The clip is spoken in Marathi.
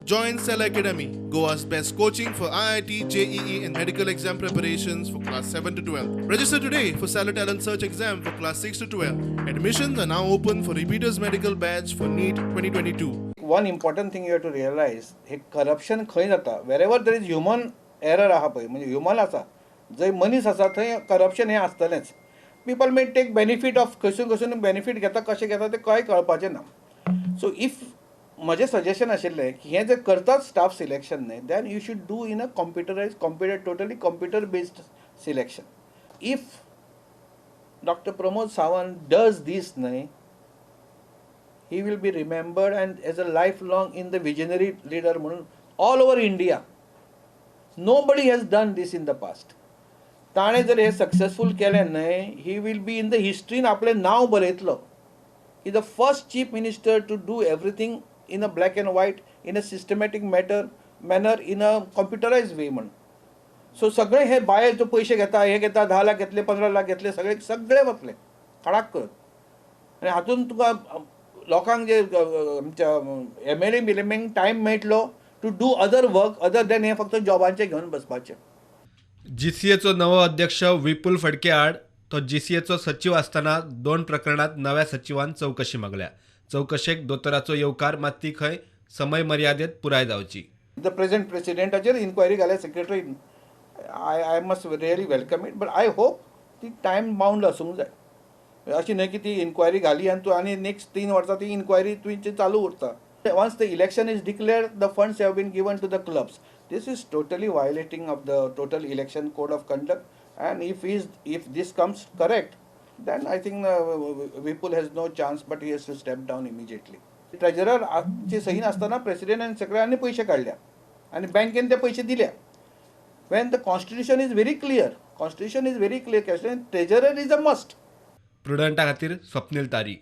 Join Cell Academy, Goa's best coaching for IIT, JEE, and medical exam preparations for class 7 to 12. Register today for Salary Talent Search exam for class 6 to 12. Admissions are now open for repeaters medical batch for NEET 2022. One important thing you have to realize, हे करप्शन खंय जाता, wherever there is human error आहा पळय, म्हणजे ह्युमन आसा, जंय मनीस आसा थंय करप्शन हे आसतलेंच. People may take benefit of खंयसून बेनिफीट घेता कशें घेता तें कांय कळपाचें ना. सो इफ म्हजें सजेशन आशिल्लें की हें जर करतात स्टाफ सिलेक्शन न्हय, then you should do in a totally computer based selection. If doctor Pramod Sawant does this न्हय, he will be remembered and as a lifelong in the visionary leader म्हणून all over India. Nobody has done this in the past. ताणे जर हे सक्सेसफुल केलें न्हय, he will be in the history आपलें नांव बरयतलो. He is the first chief minister to do everything in a black and white, in a systematic manner, in a computerized way म्हणून. सो सगळे हे बाहेर जो पयशे घेता, हे घेता, 10 लाख घेतले, 15 लाख घेतले, सगळे वतले खडाक करत. आनी हातून तुका लोकांक जे आमच्या MLA बिलेमेंक टायम मेळटलो to do other work other than हे फक्त जॉबांचे घेवन बसपाचें. GCAचो नवो अध्यक्ष विपुल फडके आड तो GCAचो सचिव आसतना 2 प्रकरणात नव्या सचिवान चौकशी मागल्या. चौकशेक दोतोराचो येवकार मात ती खंय समय मर्यादेत पुराय जावची. द प्रेझेंट प्रेसिडेंटाचेर इन्क्वायरी घाल्या secretary. I must really welcome it, but I hope ती टायम बाउंड आसूंक जाय. अशी न्हय की ती इन्क्वायरी घाली आनी तूं आनी नेक्स्ट 3 वर्सां ती इन्क्वायरी तुमची चालू उरता. Once the election is declared, the funds have been given to the clubs. This is totally violating of the total election code of conduct, and if this comes correct, then I think Vipul has no chance, but he has to step down immediately. Treasurer ची सही नासतना प्रेसिडेंट आणि सेक्रेटरीने पैसे काढल्या आणि बँकेन ते पैसे दिल्या. When the constitution is very clear, treasurer is a must. प्रुडंटा खातीर स्वप्नील तारी.